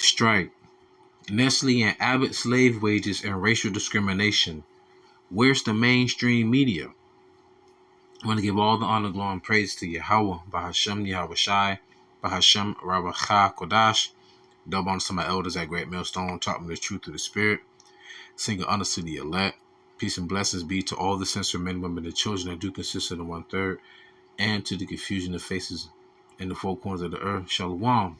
Strike. Nestle and Abbot slave wages and racial discrimination. Where's the mainstream media? I want to give all the honor, glory, and praise to Yahawah, Bahashem, YAHAWASHI, Bahashem, RAWACHAA, QADASH. Double honor to my elders at Great Millstone, taught me the truth through the Spirit. Single honor to the elect. Peace and blessings be to all the sincere men, women, and children that do consist of the 1/3, and to the confusion of faces in the four corners of the earth. Shalom.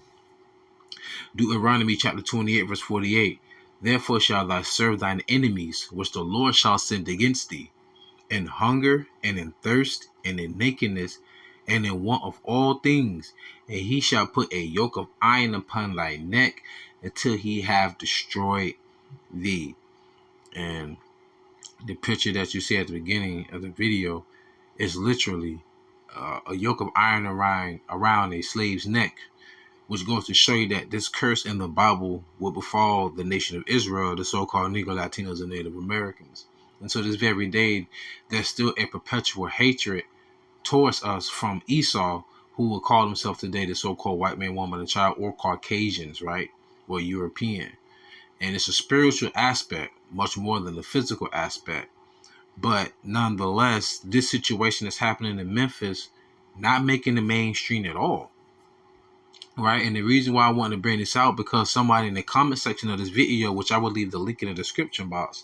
Deuteronomy chapter 28, verse 48. Therefore shall thou serve thine enemies, which the Lord shall send against thee, in hunger, and in thirst, and in nakedness, and in want of all things. And he shall put a yoke of iron upon thy neck, until he have destroyed thee. And the picture that you see at the beginning of the video is literally a yoke of iron around a slave's neck, which goes to show you that this curse in the Bible will befall the nation of Israel, the so-called Negro, Latinos, and Native Americans. And so this very day, there's still a perpetual hatred towards us from Esau, who will call himself today the so-called white man, woman, and child, or Caucasians, right? Or European. And it's a spiritual aspect, much more than the physical aspect. But nonetheless, this situation that's happening in Memphis, not making the mainstream at all. Right? And the reason why I want to bring this out, because somebody in the comment section of this video, which I will leave the link in the description box,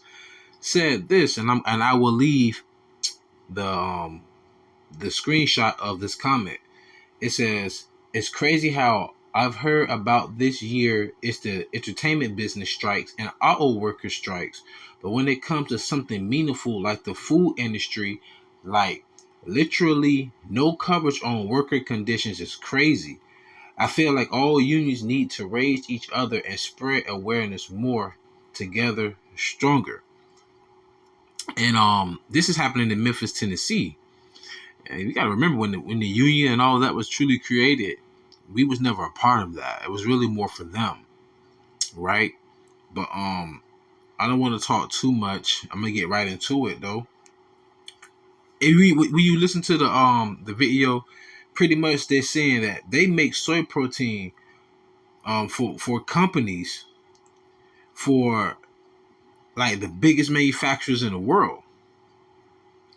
said this, and I will leave the screenshot of this comment. It says, "It's crazy how I've heard about this year it's the entertainment business strikes and auto worker strikes, but when it comes to something meaningful like the food industry, like literally no coverage on worker conditions is crazy. I feel like all unions need to raise each other and spread awareness more, together stronger." And this is happening in Memphis, Tennessee. And you got to remember, when the union and all that was truly created, we was never a part of that. It was really more for them, right? But I don't want to talk too much. I'm gonna get right into it though. When you listen to the video, pretty much they're saying that they make soy protein for companies, for like the biggest manufacturers in the world.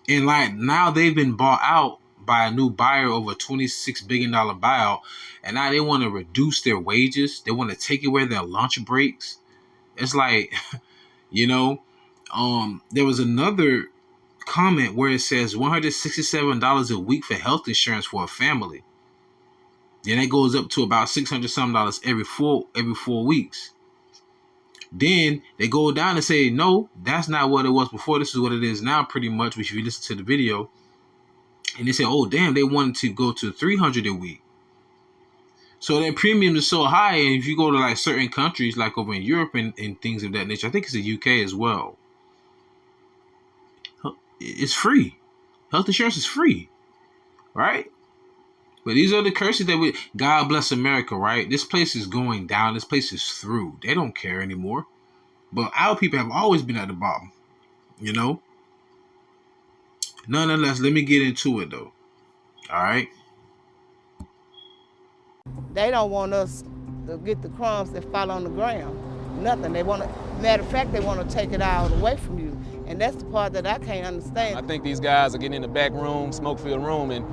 And like now they've been bought out by a new buyer over a $26 billion buyout. And now they want to reduce their wages. They want to take away their lunch breaks. It's like, you know, there was another comment where it says $167 a week for health insurance for a family. Then it goes up to about $600 something every four weeks. Then they go down and say, no, that's not what it was before. This is what it is now, pretty much, which if you listen to the video. And they say, oh, damn, they wanted to go to $300 a week. So their premium is so high. And if you go to like certain countries, like over in Europe and things of that nature, I think it's the UK as well, it's free. Health insurance is free, right? But these are the curses that God bless America, right? This place is going down. This place is through. They don't care anymore. But our people have always been at the bottom, you know? Nonetheless, let me get into it, though. All right? They don't want us to get the crumbs that fall on the ground. Nothing. They want to, matter of fact, they want to take it all away from you. And that's the part that I can't understand. I think these guys are getting in the back room, smoke-filled room, and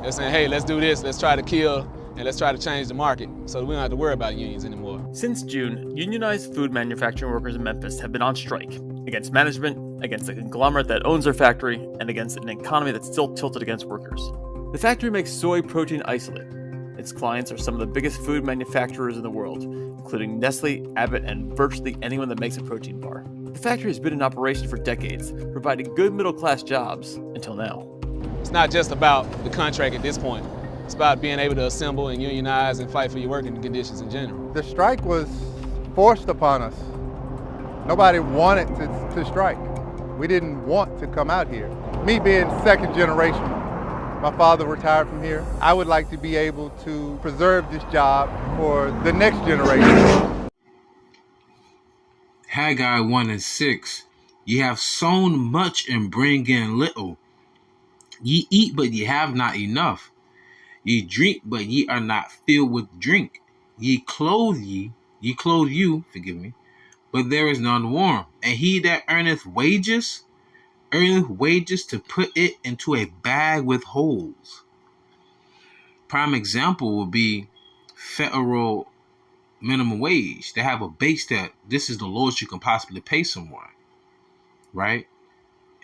they're saying, hey, let's do this, let's try to kill, and let's try to change the market so we don't have to worry about unions anymore. Since June, unionized food manufacturing workers in Memphis have been on strike against management, against the conglomerate that owns their factory, and against an economy that's still tilted against workers. The factory makes soy protein isolate. Its clients are some of the biggest food manufacturers in the world, including Nestle, Abbot, and virtually anyone that makes a protein bar. The factory has been in operation for decades, providing good middle-class jobs until now. It's not just about the contract at this point. It's about being able to assemble and unionize and fight for your working conditions in general. The strike was forced upon us. Nobody wanted to strike. We didn't want to come out here. Me being second generation, my father retired from here. I would like to be able to preserve this job for the next generation. Haggai 1:6. Ye have sown much and bring in little. Ye eat, but ye have not enough. Ye drink, but ye are not filled with drink. Ye clothe ye, Ye clothe you, forgive me, but there is none warm. And he that earneth wages to put it into a bag with holes. Prime example would be federal minimum wage. They have a base that this is the lowest you can possibly pay someone, right?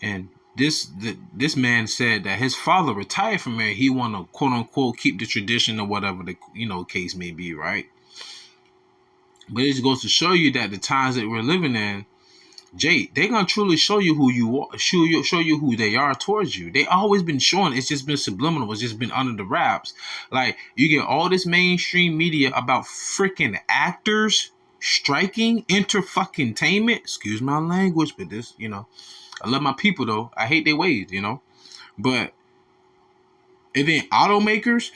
And this man said that his father retired from there. He want to quote unquote keep the tradition or whatever the case may be, right? But it just goes to show you that the times that we're living in, Jay, they're gonna truly show you who you are, show you who they are towards you. They always been showing. It's just been subliminal. It's just been under the wraps. Like, you get all this mainstream media about freaking actors striking, inter-fucking-tainment. Excuse my language, but this, I love my people though. I hate their ways, But and then automakers,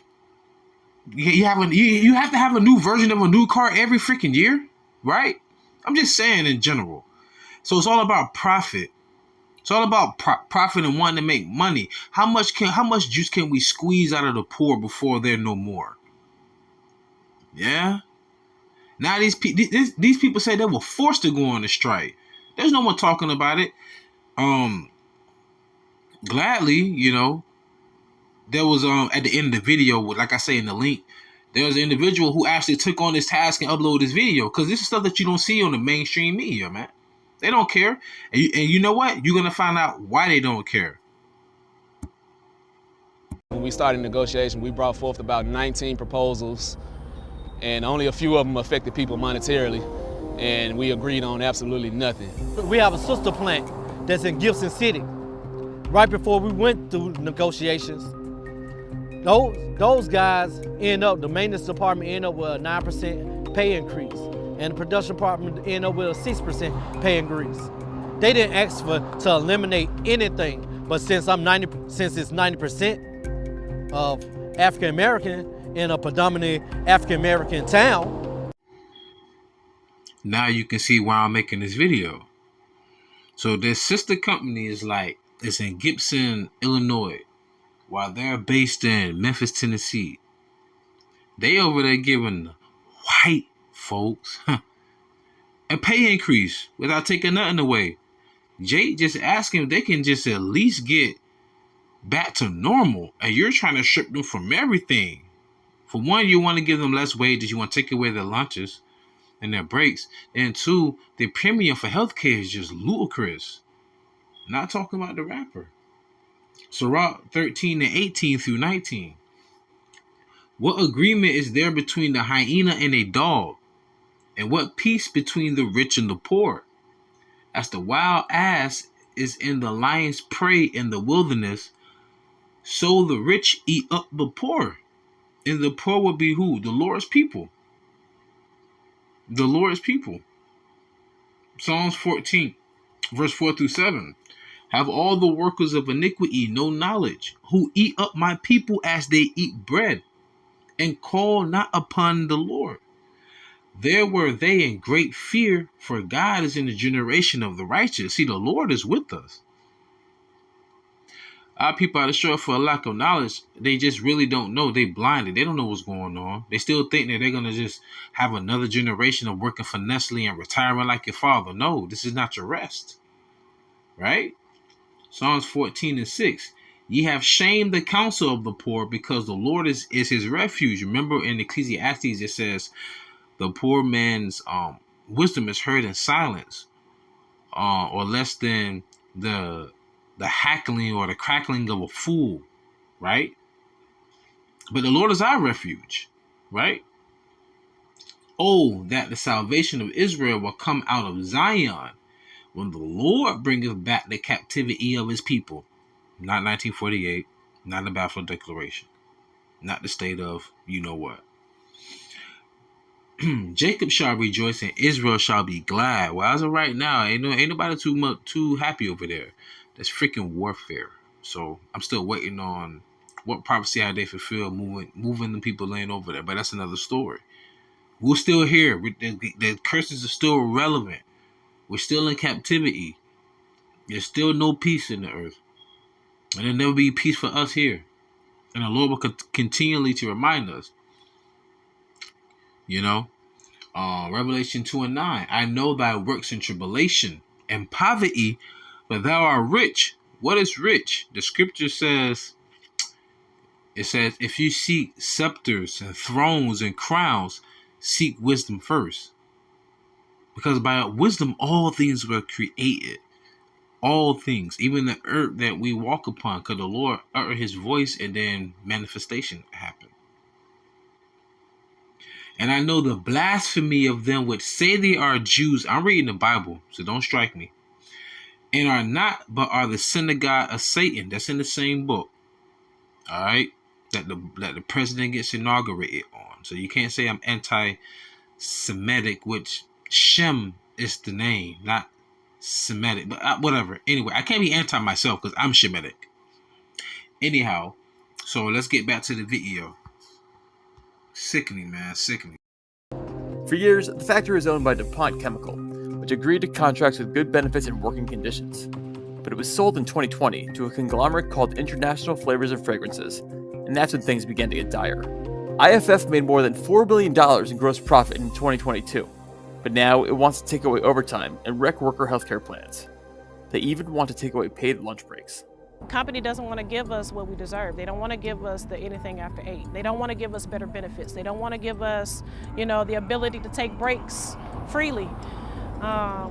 you have to have a new version of a new car every freaking year, right? I'm just saying in general. So it's all about profit. It's all about profit and wanting to make money. How much juice can we squeeze out of the poor before they're no more? Yeah. Now these people say they were forced to go on a strike. There's no one talking about it. Gladly, there was at the end of the video, like I say in the link, there was an individual who actually took on this task and uploaded this video, because this is stuff that you don't see on the mainstream media, man. They don't care. And you know what? You're going to find out why they don't care. When we started negotiation, we brought forth about 19 proposals, and only a few of them affected people monetarily, and we agreed on absolutely nothing. We have a sister plant that's in Gibson City. Right before we went through negotiations, those guys the maintenance department ended up with a 9% pay increase, and the production department ended up with a 6% pay increase. They didn't ask to eliminate anything, but since it's 90% of African American in a predominantly African American town. Now you can see why I'm making this video. So their sister company is in Gibson, Illinois, while they're based in Memphis, Tennessee. They over there giving white folks a pay increase without taking nothing away. Jake just asking if they can just at least get back to normal, and you're trying to strip them from everything. For one, you want to give them less wages. You want to take away their lunches and their breaks. And two, the premium for healthcare is just ludicrous. Not talking about the rapper. Sirach 13 and 18 through 19. What agreement is there between the hyena and a dog? And what peace between the rich and the poor? As the wild ass is in the lion's prey in the wilderness, so the rich eat up the poor. And the poor will be who? The Lord's people. The Lord's people. Psalms 14, verse 4 through 7. Have all the workers of iniquity no knowledge, who eat up my people as they eat bread, and call not upon the Lord. There were they in great fear, for God is in the generation of the righteous. See, the Lord is with us. Our people are destroyed for a lack of knowledge. They just really don't know. They blinded. They don't know what's going on. They still think that they're going to just have another generation of working for Nestle and retiring like your father. No, this is not your rest. Right? Psalms 14 and 6. Ye have shamed the counsel of the poor, because the Lord is his refuge. Remember in Ecclesiastes it says, the poor man's wisdom is heard in silence, or less than the hackling or the crackling of a fool, right? But the Lord is our refuge, right? Oh, that the salvation of Israel will come out of Zion, when the Lord bringeth back the captivity of his people. Not 1948, not the Balfour Declaration, not the state of you-know-what. Jacob shall rejoice and Israel shall be glad. Well, as of right now, ain't nobody too happy over there. That's freaking warfare. So I'm still waiting on what prophecy how they fulfill, moving the people laying over there. But that's another story. We're still here. The curses are still relevant. We're still in captivity. There's still no peace in the earth. And there'll never be peace for us here. And the Lord will continually to remind us. Revelation 2:9. I know thy works in tribulation and poverty, but thou art rich. What is rich? The scripture says, it says, if you seek scepters and thrones and crowns, seek wisdom first. Because by wisdom all things were created. All things, even the earth that we walk upon, because the Lord uttered his voice and then manifestation happened. And I know the blasphemy of them which say they are Jews. I'm reading the Bible, so don't strike me. And are not, but are the synagogue of Satan. That's in the same book. All right, that the president gets inaugurated on. So you can't say I'm anti-Semitic, which Shem is the name, not Semitic, but whatever. Anyway, I can't be anti myself because I'm Shemitic. Anyhow, so let's get back to the video. Sickening, man, sickening. For years, the factory was owned by DuPont Chemical, which agreed to contracts with good benefits and working conditions. But it was sold in 2020 to a conglomerate called International Flavors and Fragrances, and that's when things began to get dire. IFF made more than $4 billion in gross profit in 2022, but now it wants to take away overtime and wreck worker healthcare plans. They even want to take away paid lunch breaks. The company doesn't want to give us what we deserve. They don't want to give us the anything after 8. They don't want to give us better benefits. They don't want to give us, the ability to take breaks freely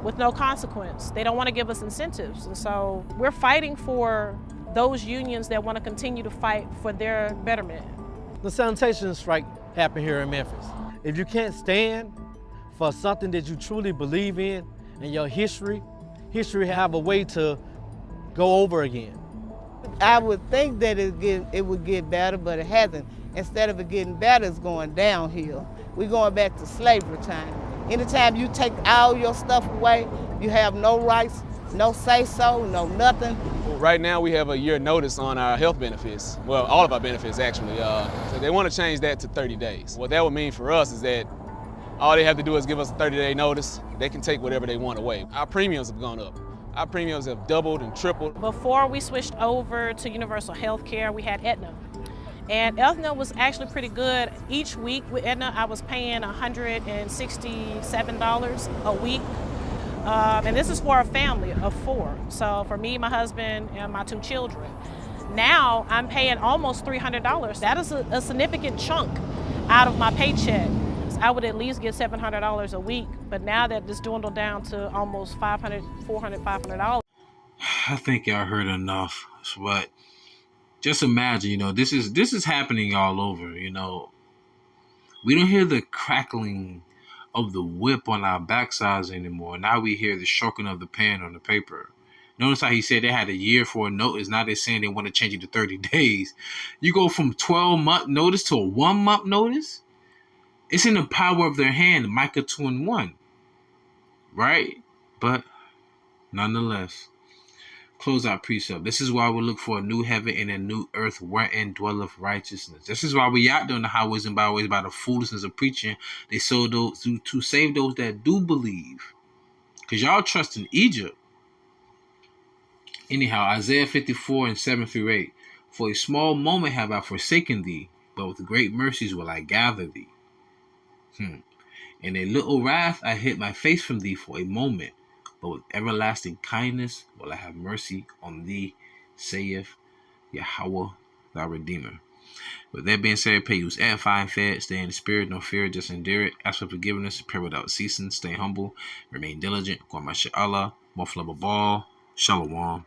with no consequence. They don't want to give us incentives. And so we're fighting for those unions that want to continue to fight for their betterment. The sanitation strike happened here in Memphis. If you can't stand for something that you truly believe in and your history have a way to go over again. I would think that it would get better, but it hasn't. Instead of it getting better, it's going downhill. We're going back to slavery time. Anytime you take all your stuff away, you have no rights, no say-so, no nothing. Right now we have a year notice on our health benefits. Well, all of our benefits actually. So they want to change that to 30 days. What that would mean for us is that all they have to do is give us a 30-day notice. They can take whatever they want away. Our premiums have gone up. Our premiums have doubled and tripled. Before we switched over to universal health care, we had Aetna. And Aetna was actually pretty good. Each week with Aetna, I was paying $167 a week. And this is for a family of 4. So for me, my husband, and my 2 children. Now I'm paying almost $300. That is a significant chunk out of my paycheck. I would at least get $700 a week, but now that it's dwindled down to almost $500, $400, $500. I think y'all heard enough. But just imagine, this is happening all over. We don't hear the crackling of the whip on our backsides anymore. Now we hear the stroking of the pen on the paper. Notice how he said they had a year for a notice. Now they're saying they want to change it to 30 days. You go from 12-month notice to a 1-month notice? It's in the power of their hand, Micah 2:1, right? But nonetheless, close out precept. This is why we look for a new heaven and a new earth wherein dwelleth righteousness. This is why we out there on the highways and byways by the foolishness of preaching. They sold those to save those that do believe. Because y'all trust in Egypt. Anyhow, Isaiah 54:7-8. For a small moment have I forsaken thee, but with great mercies will I gather thee. In a little wrath I hid my face from thee for a moment, but with everlasting kindness will I have mercy on thee, saith Yahawah, thy Redeemer. With that being said, pay use edifying, fed, stay in the spirit, no fear, just endure it. Ask for forgiveness, pray without ceasing, stay humble, remain diligent. YAHAWASHI, much love, ball, shalom.